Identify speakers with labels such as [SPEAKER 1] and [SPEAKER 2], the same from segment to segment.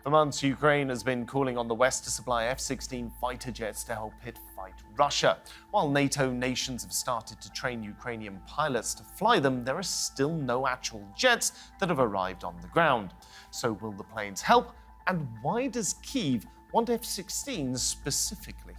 [SPEAKER 1] For months, Ukraine has been calling on the West to supply F-16 fighter jets to help it fight Russia. While NATO nations have started to train Ukrainian pilots to fly them, there are still no actual jets that have arrived on the ground. So will the planes help? And why does Kiev want F-16s specifically?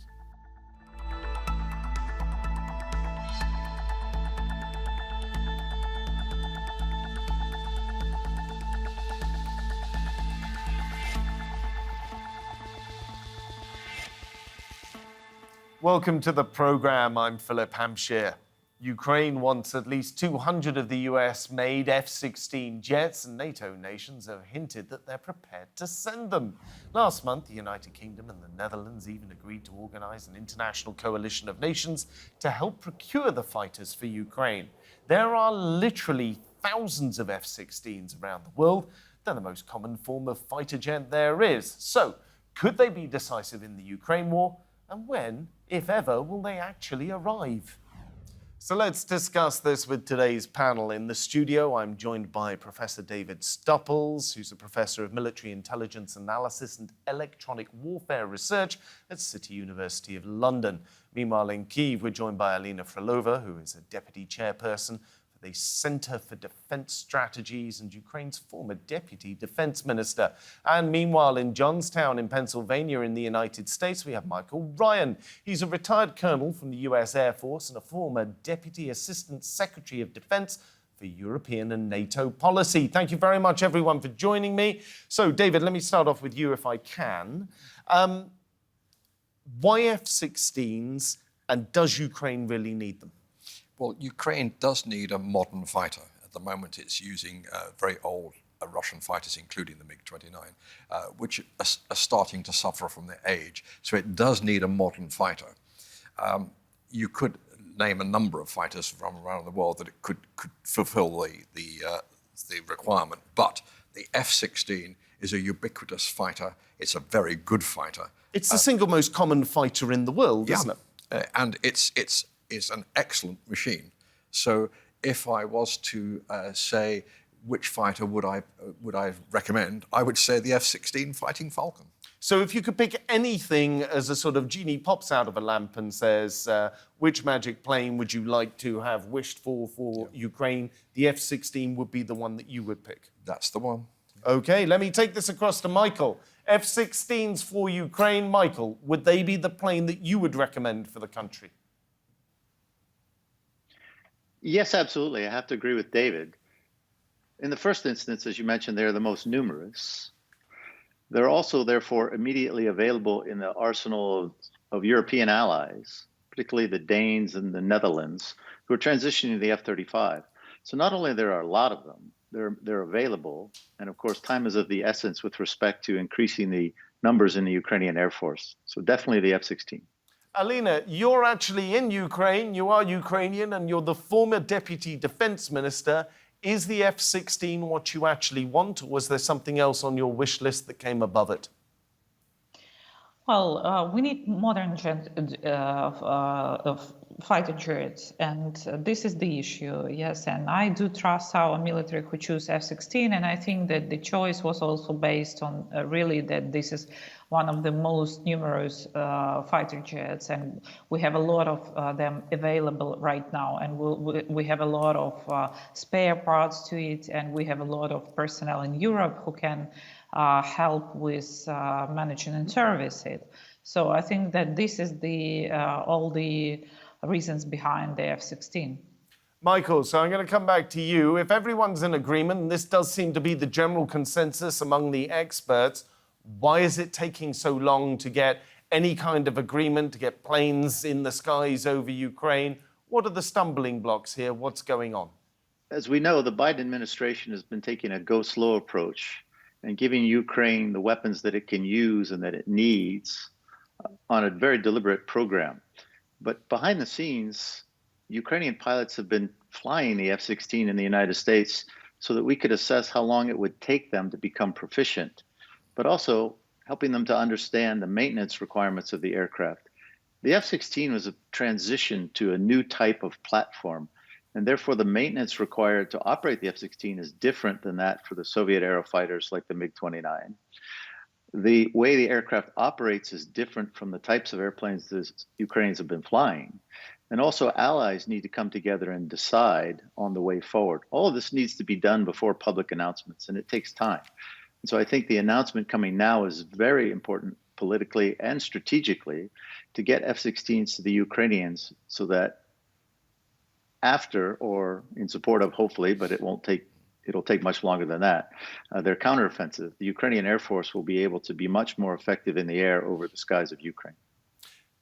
[SPEAKER 1] Welcome to the program. I'm Philip Hampshire. Ukraine wants at least 200 of the US-made F-16 jets, and NATO nations have hinted that they're prepared to send them. Last month, the United Kingdom and the Netherlands even agreed to organize an international coalition of nations to help procure the fighters for Ukraine. There are literally thousands of F-16s around the world. They're the most common form of fighter jet there is. So, could they be decisive in the Ukraine war? And when, if ever, will they actually arrive? So let's discuss this with today's panel. In the studio, I'm joined by Professor David Stupples, who's a professor of military intelligence analysis and electronic warfare research at City University of London. Meanwhile, in Kiev, we're joined by Alina Frolova, who is a deputy chairperson for the Center for Defense Strategies and Ukraine's former deputy defense minister. And meanwhile, in Johnstown in Pennsylvania in the United States, we have Michael Ryan. He's a retired colonel from the US Air Force and a former deputy assistant secretary of defense for European and NATO policy. Thank you very much, everyone, for joining me. So, David, let me start off with you if I can. Why F-16s, and does Ukraine really need them?
[SPEAKER 2] Well, Ukraine does need a modern fighter. At the moment, it's using very old Russian fighters, including the MiG-29, which are starting to suffer from their age. So it does need a modern fighter. You could name a number of fighters from around the world that it could fulfill the requirement. But the F-16 is a ubiquitous fighter. It's a very good fighter.
[SPEAKER 1] It's the single most common fighter in the world, isn't it?
[SPEAKER 2] And it's an excellent machine. So if I was to say which fighter would I recommend, I would say the F-16 Fighting Falcon.
[SPEAKER 1] So if you could pick anything as a sort of genie pops out of a lamp and says, which magic plane would you like to have wished for Ukraine, the F-16 would be the one that you would pick?
[SPEAKER 2] That's the one.
[SPEAKER 1] Okay, let me take this across to Michael. F-16s for Ukraine. Michael, would they be the plane that you would recommend for the country?
[SPEAKER 3] Yes, absolutely. I have to agree with David. In the first instance, as you mentioned, they're the most numerous. They're also, therefore, immediately available in the arsenal of European allies, particularly the Danes and the Netherlands, who are transitioning to the F-35. So not only there are a lot of them, they're available. And of course, time is of the essence with respect to increasing the numbers in the Ukrainian Air Force. So definitely the F-16.
[SPEAKER 1] Alina, you're actually in Ukraine. You are Ukrainian and you're the former deputy defense minister. Is the F-16 what you actually want, or was there something else on your wish list that came above it?
[SPEAKER 4] Well, we need modern fighter jets, and this is the issue, yes. And I do trust our military who choose F-16, and I think that the choice was also based on really that this is one of the most numerous fighter jets, and we have a lot of them available right now, and we have a lot of spare parts to it, and we have a lot of personnel in Europe who can help with managing and service it. So I think that this is all the reasons behind the F-16.
[SPEAKER 1] Michael, so I'm going to come back to you. If everyone's in agreement, and this does seem to be the general consensus among the experts, why is it taking so long to get any kind of agreement, to get planes in the skies over Ukraine? What are the stumbling blocks here? What's going on?
[SPEAKER 3] As we know, the Biden administration has been taking a go slow approach and giving Ukraine the weapons that it can use and that it needs on a very deliberate program. But behind the scenes, Ukrainian pilots have been flying the F-16 in the United States so that we could assess how long it would take them to become proficient, but also helping them to understand the maintenance requirements of the aircraft. The F-16 was a transition to a new type of platform, and therefore the maintenance required to operate the F-16 is different than that for the Soviet aerofighters like the MiG-29. The way the aircraft operates is different from the types of airplanes the Ukrainians have been flying. And also, allies need to come together and decide on the way forward. All of this needs to be done before public announcements, and it takes time. And so I think the announcement coming now is very important politically and strategically to get F-16s to the Ukrainians so that after, or in support of, hopefully, but it'll take much longer than that, their counteroffensive, the Ukrainian Air Force will be able to be much more effective in the air over the skies of Ukraine.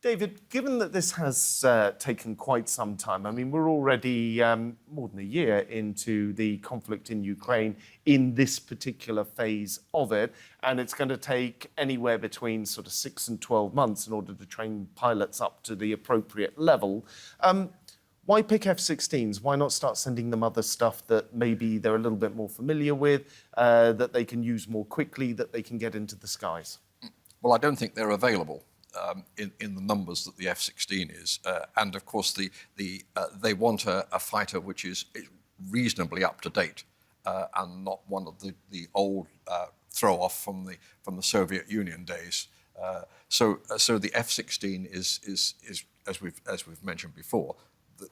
[SPEAKER 1] David, given that this has taken quite some time, I mean, we're already more than a year into the conflict in Ukraine in this particular phase of it, and it's going to take anywhere between sort of 6 and 12 months in order to train pilots up to the appropriate level. Why pick F-16s? Why not start sending them other stuff that maybe they're a little bit more familiar with, that they can use more quickly, that they can get into the skies?
[SPEAKER 2] Well, I don't think they're available in the numbers that the F-16 is. And of course, they want a fighter which is reasonably up to date and not one of the old throw-off from the Soviet Union days. So the F-16 is as we've mentioned before,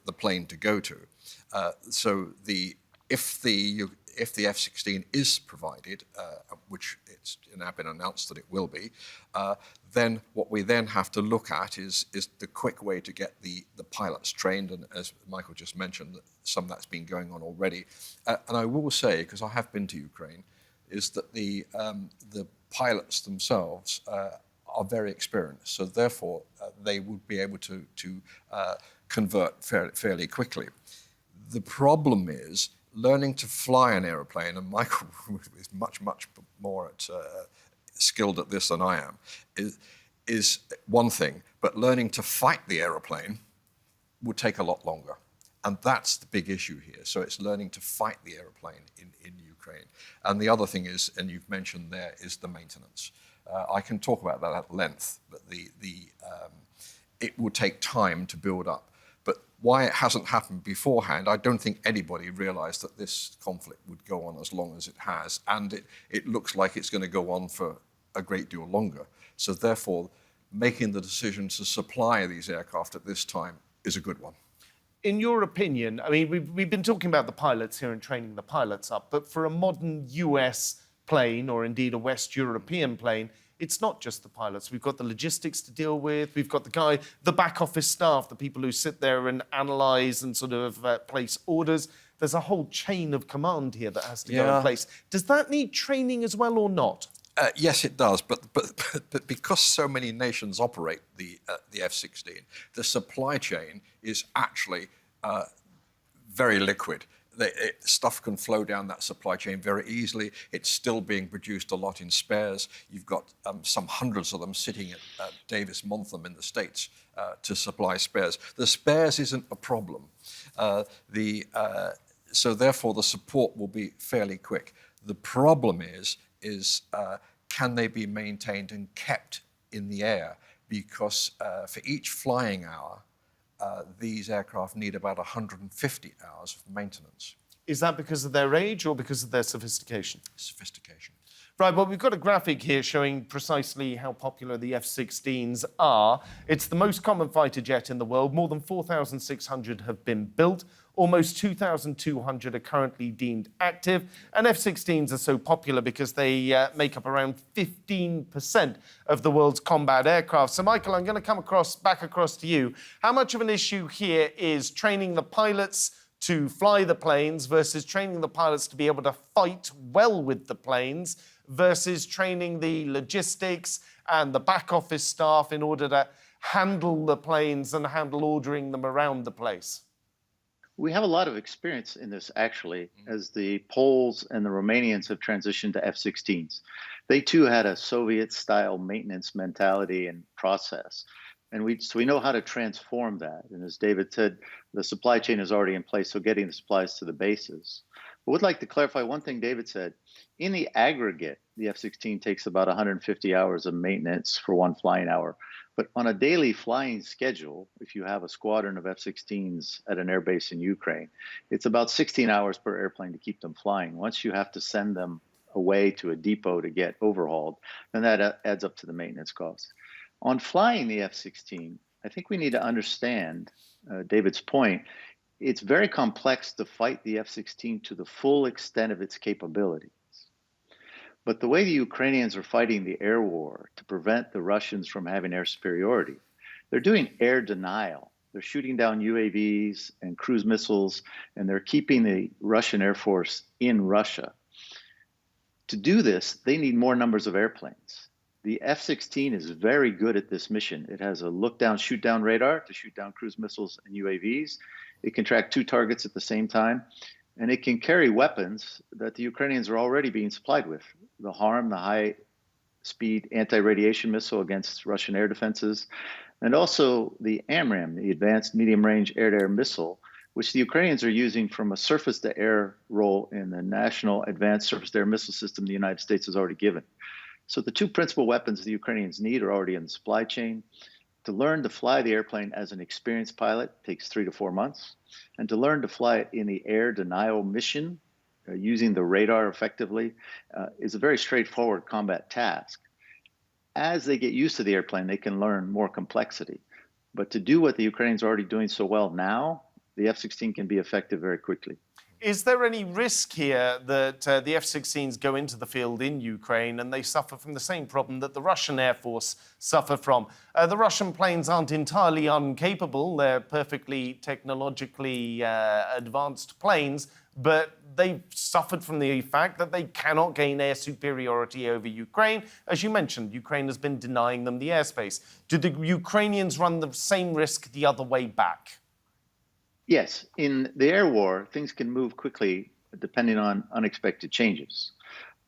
[SPEAKER 2] the plane to go to. If the F-16 is provided, which it's now been announced that it will be, then what we then have to look at is the quick way to get the pilots trained, and as Michael just mentioned, some of that's been going on already. And I will say, because I have been to Ukraine, is that the pilots themselves are very experienced, so therefore they would be able to convert fairly quickly. The problem is learning to fly an aeroplane, and Michael is much more skilled at this than I am, is one thing, but learning to fight the aeroplane would take a lot longer. And that's the big issue here. So it's learning to fight the aeroplane in Ukraine. And the other thing is, and you've mentioned there, is the maintenance. I can talk about that at length, but it will take time to build up. But why it hasn't happened beforehand, I don't think anybody realized that this conflict would go on as long as it has. And it looks like it's going to go on for a great deal longer. So therefore, making the decision to supply these aircraft at this time is a good one.
[SPEAKER 1] In your opinion, I mean, we've been talking about the pilots here and training the pilots up, but for a modern US plane, or indeed a West European plane, it's not just the pilots. We've got the logistics to deal with. We've got the back office staff, the people who sit there and analyze and sort of place orders. There's a whole chain of command here that has to go in place. Does that need training as well or not?
[SPEAKER 2] Yes, it does, but because so many nations operate the F-16, the supply chain is actually very liquid. Stuff can flow down that supply chain very easily. It's still being produced a lot in spares. You've got some hundreds of them sitting at Davis Monthan in the States to supply spares. The spares isn't a problem. So therefore, the support will be fairly quick. The problem is can they be maintained and kept in the air? Because for each flying hour, these aircraft need about 150 hours of maintenance.
[SPEAKER 1] Is that because of their age or because of their sophistication?
[SPEAKER 2] Sophistication.
[SPEAKER 1] Right, well, we've got a graphic here showing precisely how popular the F-16s are. It's the most common fighter jet in the world. More than 4,600 have been built. Almost 2,200 are currently deemed active. And F-16s are so popular because they make up around 15% of the world's combat aircraft. So, Michael, I'm going to come back across to you. How much of an issue here is training the pilots to fly the planes versus training the pilots to be able to fight well with the planes versus training the logistics and the back office staff in order to handle the planes and handle ordering them around the place?
[SPEAKER 3] We have a lot of experience in this, actually, as the Poles and the Romanians have transitioned to F-16s. They, too, had a Soviet-style maintenance mentality and process. And we know how to transform that. And as David said, the supply chain is already in place, so getting the supplies to the bases. I would like to clarify one thing David said. In the aggregate, the F-16 takes about 150 hours of maintenance for one flying hour. But on a daily flying schedule, if you have a squadron of F-16s at an airbase in Ukraine, it's about 16 hours per airplane to keep them flying. Once you have to send them away to a depot to get overhauled, then that adds up to the maintenance costs. On flying the F-16, I think we need to understand David's point. It's very complex to fight the F-16 to the full extent of its capabilities. But the way the Ukrainians are fighting the air war to prevent the Russians from having air superiority, they're doing air denial. They're shooting down UAVs and cruise missiles, and they're keeping the Russian Air Force in Russia. To do this, they need more numbers of airplanes. The F-16 is very good at this mission. It has a look-down, shoot-down radar to shoot down cruise missiles and UAVs. It can track 2 targets at the same time, and it can carry weapons that the Ukrainians are already being supplied with. The HARM, the high-speed anti-radiation missile against Russian air defenses, and also the AMRAAM, the Advanced Medium-Range Air-to-Air Missile, which the Ukrainians are using from a surface-to-air role in the National Advanced Surface-to-Air Missile System the United States has already given. So the 2 principal weapons the Ukrainians need are already in the supply chain. To learn to fly the airplane as an experienced pilot takes 3 to 4 months. And to learn to fly it in the air denial mission, using the radar effectively, is a very straightforward combat task. As they get used to the airplane, they can learn more complexity. But to do what the Ukrainians are already doing so well now, the F-16 can be effective very quickly.
[SPEAKER 1] Is there any risk here that the F-16s go into the field in Ukraine and they suffer from the same problem that the Russian Air Force suffer from? The Russian planes aren't entirely incapable. They're perfectly technologically advanced planes, but they've suffered from the fact that they cannot gain air superiority over Ukraine. As you mentioned, Ukraine has been denying them the airspace. Do the Ukrainians run the same risk the other way back?
[SPEAKER 3] Yes, in the air war, things can move quickly depending on unexpected changes.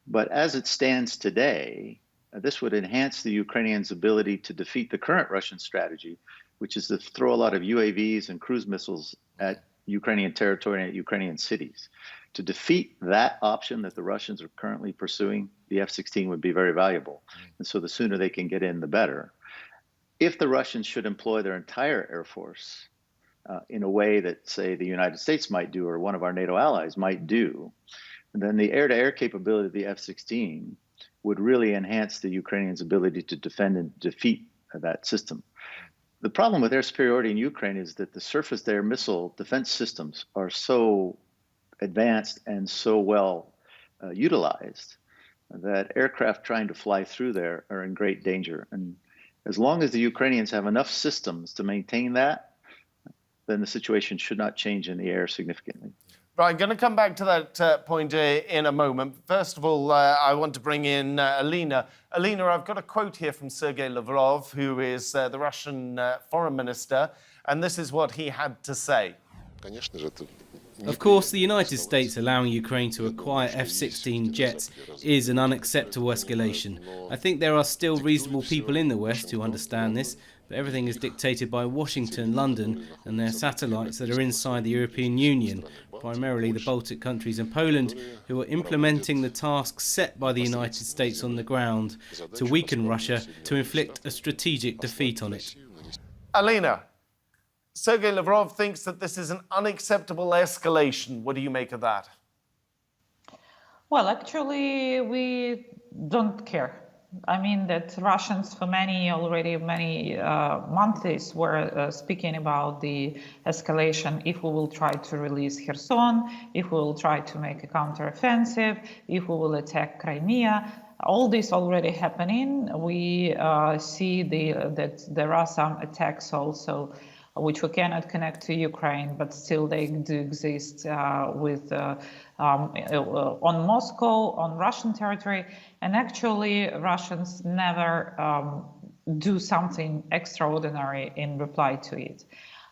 [SPEAKER 3] But as it stands today, this would enhance the Ukrainians' ability to defeat the current Russian strategy, which is to throw a lot of UAVs and cruise missiles at Ukrainian territory and at Ukrainian cities. To defeat that option that the Russians are currently pursuing, the F-16 would be very valuable. And so the sooner they can get in, the better. If the Russians should employ their entire Air Force in a way that, say, the United States might do or one of our NATO allies might do, then the air-to-air capability of the F-16 would really enhance the Ukrainians' ability to defend and defeat that system. The problem with air superiority in Ukraine is that the surface-to-air missile defense systems are so advanced and so well utilized that aircraft trying to fly through there are in great danger. And as long as the Ukrainians have enough systems to maintain that, then the situation should not change in the air significantly.
[SPEAKER 1] Right, I'm going to come back to that point in a moment. First of all, I want to bring in Alina. Alina, I've got a quote here from Sergei Lavrov, who is the Russian foreign minister, and this is what he had to say.
[SPEAKER 5] Of course, the United States allowing Ukraine to acquire F-16 jets is an unacceptable escalation. I think there are still reasonable people in the West who understand this, but everything is dictated by Washington, London, and their satellites that are inside the European Union, primarily the Baltic countries and Poland, who are implementing the tasks set by the United States on the ground to weaken Russia, to inflict a strategic defeat on it.
[SPEAKER 1] Alina, Sergei Lavrov thinks that this is an unacceptable escalation. What do you make of that?
[SPEAKER 4] Well, actually, we don't care. I mean that Russians for many months were speaking about the escalation if we will try to release Kherson, if we will try to make a counteroffensive, if we will attack Crimea. All this already happening. We see that there are some attacks also which we cannot connect to Ukraine, but still they do exist on Moscow, on Russian territory. And actually, Russians never do something extraordinary in reply to it.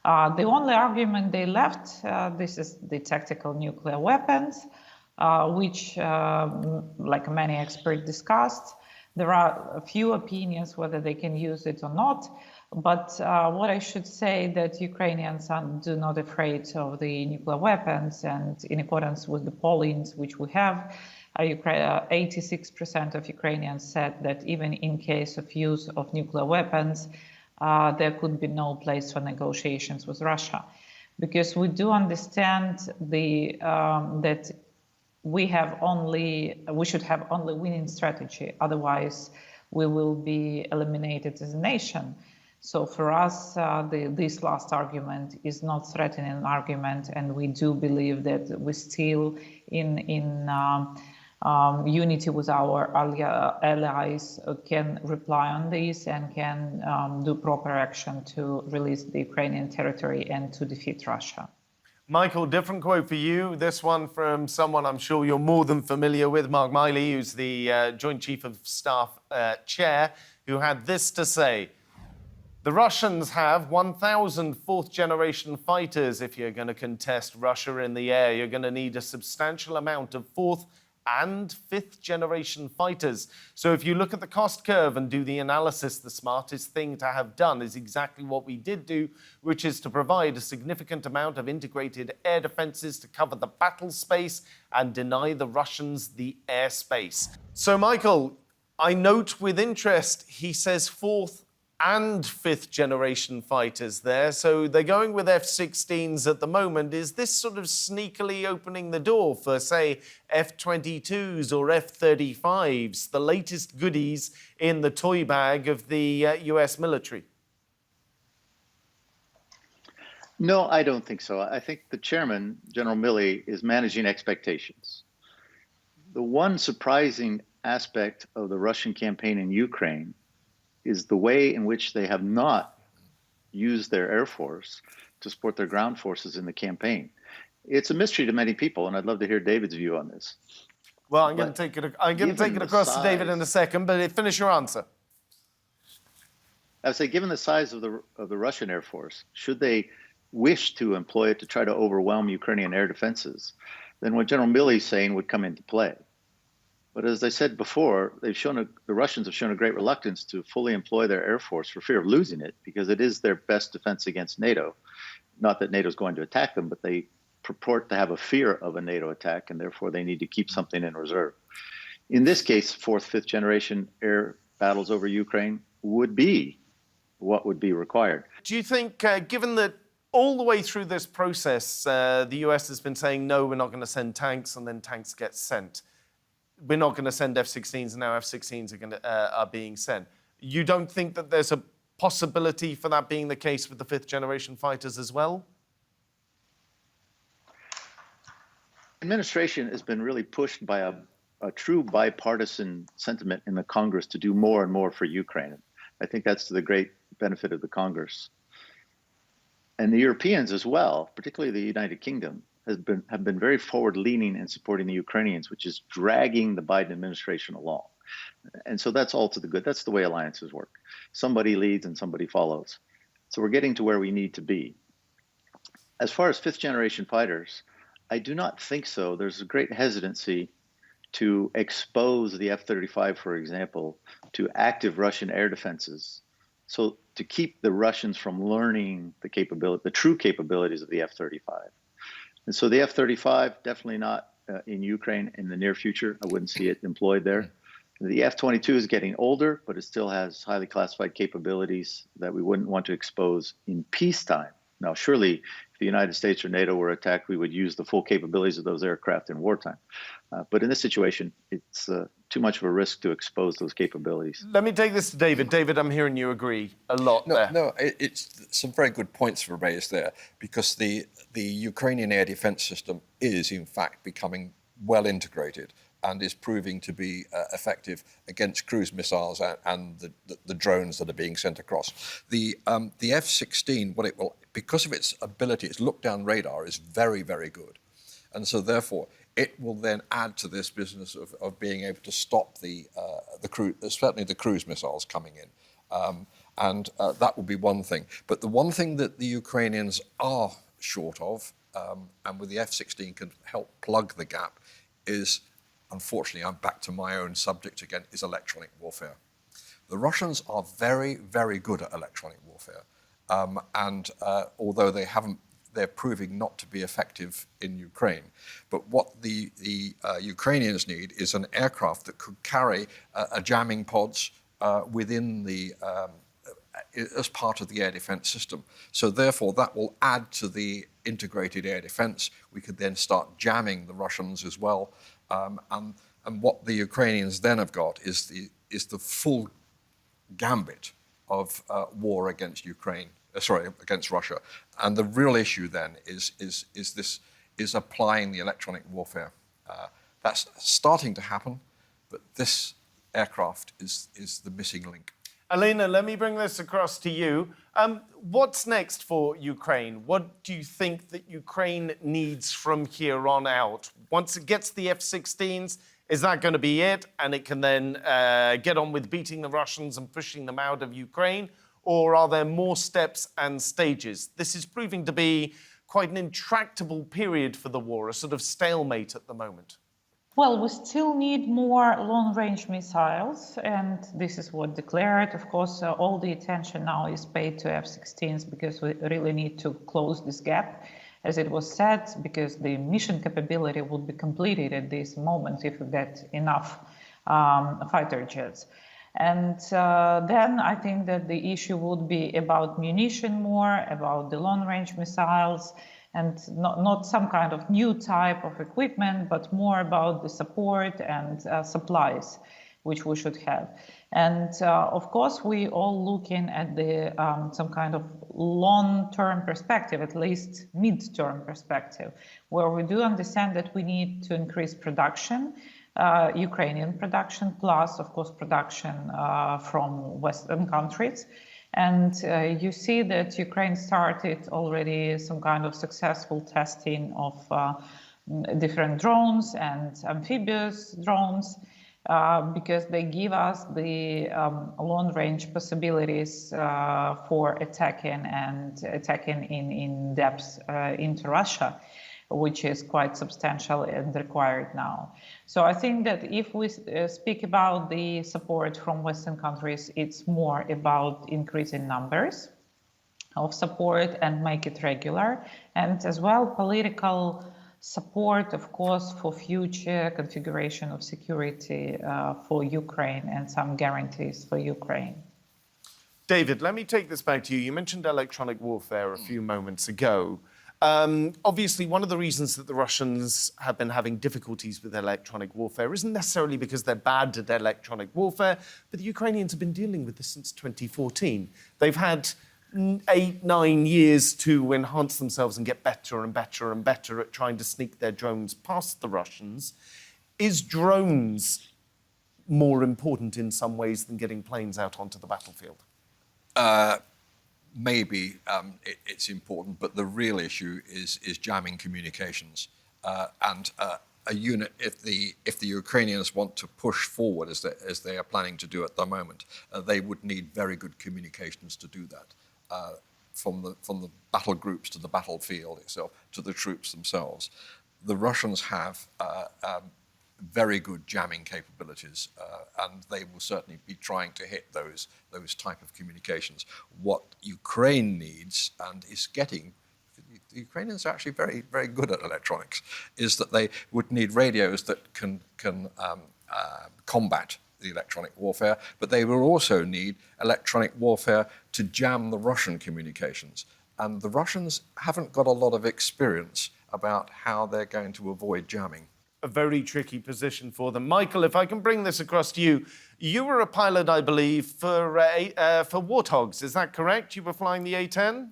[SPEAKER 4] The only argument they left, this is the tactical nuclear weapons, which, like many experts discussed, there are a few opinions whether they can use it or not. But what I should say that Ukrainians do not afraid of the nuclear weapons, and in accordance with the pollings which we have, 86% of Ukrainians said that even in case of use of nuclear weapons, there could be no place for negotiations with Russia. Because we do understand that we should have only winning strategy. Otherwise, we will be eliminated as a nation. So for us, this last argument is not threatening argument, and we do believe that we still in unity with our allies can rely on this and can do proper action to release the Ukrainian territory and to defeat Russia.
[SPEAKER 1] Michael, different quote for you. This one from someone I'm sure you're more than familiar with, Mark Miley, who's the Joint Chief of Staff Chair, who had this to say: the Russians have 1,000 fourth-generation fighters. If you're going to contest Russia in the air, you're going to need a substantial amount of fourth and fifth-generation fighters. So if you look at the cost curve and do the analysis, the smartest thing to have done is exactly what we did do, which is to provide a significant amount of integrated air defenses to cover the battle space and deny the Russians the airspace. So, Michael, I note with interest, he says fourth and fifth-generation fighters there. So they're going with F-16s at the moment. Is this sort of sneakily opening the door for, say, F-22s or F-35s, the latest goodies in the toy bag of the US military?
[SPEAKER 3] No, I don't think so. I think the chairman, General Milley, is managing expectations. The one surprising aspect of the Russian campaign in Ukraine is the way in which they have not used their Air Force to support their ground forces in the campaign. It's a mystery to many people, and I'd love to hear David's view on this.
[SPEAKER 1] Well, I'm going to take it across to David in a second, but finish your answer.
[SPEAKER 3] I would say, given the size of the Russian Air Force, should they wish to employ it to try to overwhelm Ukrainian air defenses, then what General Milley is saying would come into play. But as I said before, the Russians have shown a great reluctance to fully employ their Air Force for fear of losing it, because it is their best defense against NATO. Not that NATO is going to attack them, but they purport to have a fear of a NATO attack, and therefore they need to keep something in reserve. In this case, fourth, fifth generation air battles over Ukraine would be what would be required.
[SPEAKER 1] Do you think, given that all the way through this process, the US has been saying, no, we're not going to send tanks, and then tanks get sent. We're not going to send F-16s, and now F-16s are being sent. You don't think that there's a possibility for that being the case with the fifth-generation fighters as well?
[SPEAKER 3] Administration has been really pushed by a true bipartisan sentiment in the Congress to do more and more for Ukraine. I think that's to the great benefit of the Congress. And the Europeans as well, particularly the United Kingdom, have been very forward-leaning in supporting the Ukrainians, which is dragging the Biden administration along. And so that's all to the good. That's the way alliances work. Somebody leads and somebody follows. So we're getting to where we need to be. As far as fifth-generation fighters, I do not think so. There's a great hesitancy to expose the F-35, for example, to active Russian air defenses. So to keep the Russians from learning the true capabilities of the F-35. And so the F-35, definitely not in Ukraine in the near future. I wouldn't see it employed there. The F-22 is getting older, but it still has highly classified capabilities that we wouldn't want to expose in peacetime. Now, surely, if the United States or NATO were attacked, we would use the full capabilities of those aircraft in wartime. But in this situation, it's too much of a risk to expose those capabilities.
[SPEAKER 1] Let me take this to David. David, I'm hearing you agree a lot there.
[SPEAKER 2] No, it's some very good points were raised there, because the Ukrainian air defense system is, in fact, becoming well integrated and is proving to be effective against cruise missiles and the drones that are being sent across. The F-16, what it will, because of its ability, its look-down radar is very, very good. And so therefore, it will then add to this business of being able to stop certainly the cruise missiles coming in. And that will be one thing. But the one thing that the Ukrainians are short of, and with the F-16 can help plug the gap, is, unfortunately, I'm back to my own subject again, is electronic warfare. The Russians are very, very good at electronic warfare. Although they're proving not to be effective in Ukraine. But what the Ukrainians need is an aircraft that could carry a jamming pods within as part of the air defense system. So therefore, that will add to the integrated air defense. We could then start jamming the Russians as well. And what the Ukrainians then have got is the full gambit of war against against Russia. And the real issue then is applying the electronic warfare. That's starting to happen, but this aircraft is the missing link.
[SPEAKER 1] Alina, let me bring this across to you. What's next for Ukraine? What do you think that Ukraine needs from here on out? Once it gets the F-16s, is that going to be it? And it can then get on with beating the Russians and pushing them out of Ukraine? Or are there more steps and stages? This is proving to be quite an intractable period for the war, a sort of stalemate at the moment.
[SPEAKER 4] Well, we still need more long-range missiles, and this is what declared. Of course, all the attention now is paid to F-16s because we really need to close this gap, as it was said, because the mission capability would be completed at this moment if we get enough fighter jets. And then I think that the issue would be about munition more, about the long-range missiles, and not some kind of new type of equipment, but more about the support and supplies, which we should have. And of course, we all looking at the some kind of long-term perspective, at least mid-term perspective, where we do understand that we need to increase production, Ukrainian production, plus, of course, production from Western countries. And you see that Ukraine started already some kind of successful testing of different drones and amphibious drones because they give us the long-range possibilities for attacking in depth into Russia, which is quite substantial and required now. So I think that if we speak about the support from Western countries, it's more about increasing numbers of support and make it regular, and as well political support, of course, for future configuration of security for Ukraine and some guarantees for Ukraine.
[SPEAKER 1] David, let me take this back to you. You mentioned electronic warfare a few moments ago. Obviously, one of the reasons that the Russians have been having difficulties with electronic warfare isn't necessarily because they're bad at electronic warfare, but the Ukrainians have been dealing with this since 2014. They've had 8-9 years to enhance themselves and get better and better and better at trying to sneak their drones past the Russians. Is drones more important in some ways than getting planes out onto the battlefield?
[SPEAKER 2] Maybe it's important, but the real issue is jamming communications. And a unit, if the Ukrainians want to push forward as they are planning to do at the moment, they would need very good communications to do that, from the battle groups to the battlefield itself to the troops themselves. The Russians have very good jamming capabilities, and they will certainly be trying to hit those type of communications. What Ukraine needs and is getting, the Ukrainians are actually very, very good at electronics, is that they would need radios that can combat the electronic warfare, but they will also need electronic warfare to jam the Russian communications. And the Russians haven't got a lot of experience about how they're going to avoid jamming.
[SPEAKER 1] A very tricky position for them. Michael, if I can bring this across to you. You were a pilot, I believe, for Warthogs. Is that correct? You were flying the A-10?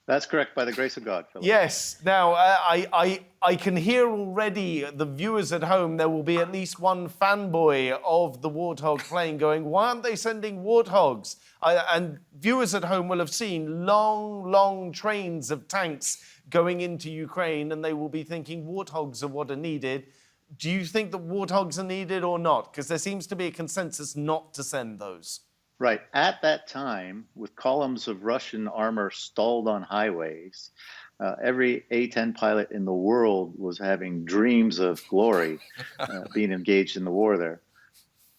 [SPEAKER 3] That's correct, by the grace of God, Philip.
[SPEAKER 1] Yes. Now, I can hear already the viewers at home, there will be at least one fanboy of the Warthog plane going, why aren't they sending Warthogs? And viewers at home will have seen long, long trains of tanks going into Ukraine, and they will be thinking Warthogs are what are needed. Do you think that Warthogs are needed or not? Because there seems to be a consensus not to send those.
[SPEAKER 3] Right. At that time, with columns of Russian armor stalled on highways, every A-10 pilot in the world was having dreams of glory being engaged in the war there.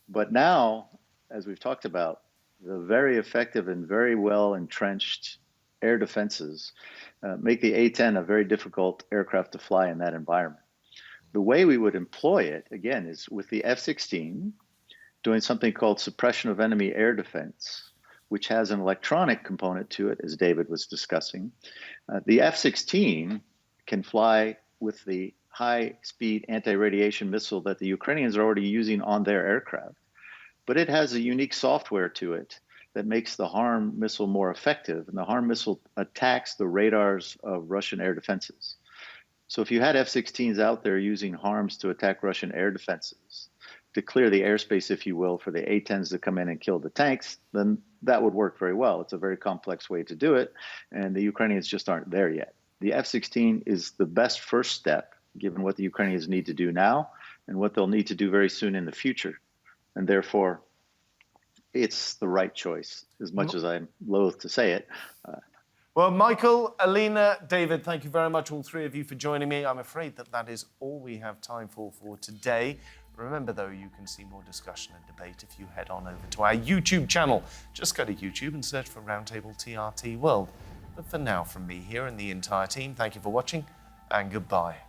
[SPEAKER 3] But now, as we've talked about, the very effective and very well entrenched air defenses make the A-10 a very difficult aircraft to fly in that environment. The way we would employ it, again, is with the F-16, doing something called suppression of enemy air defense, which has an electronic component to it, as David was discussing. The F-16 can fly with the high-speed anti-radiation missile that the Ukrainians are already using on their aircraft. But it has a unique software to it that makes the HARM missile more effective. And the HARM missile attacks the radars of Russian air defenses. So if you had F-16s out there using HARMs to attack Russian air defenses, to clear the airspace, if you will, for the A-10s to come in and kill the tanks, then that would work very well. It's a very complex way to do it, and the Ukrainians just aren't there yet. The F-16 is the best first step, given what the Ukrainians need to do now and what they'll need to do very soon in the future. And therefore, it's the right choice, as much as I'm loath to say it.
[SPEAKER 1] Well, Michael, Alina, David, thank you very much, all three of you, for joining me. I'm afraid that is all we have time for today. Remember, though, you can see more discussion and debate if you head on over to our YouTube channel. Just go to YouTube and search for Roundtable TRT World. But for now, from me here and the entire team, thank you for watching, and goodbye.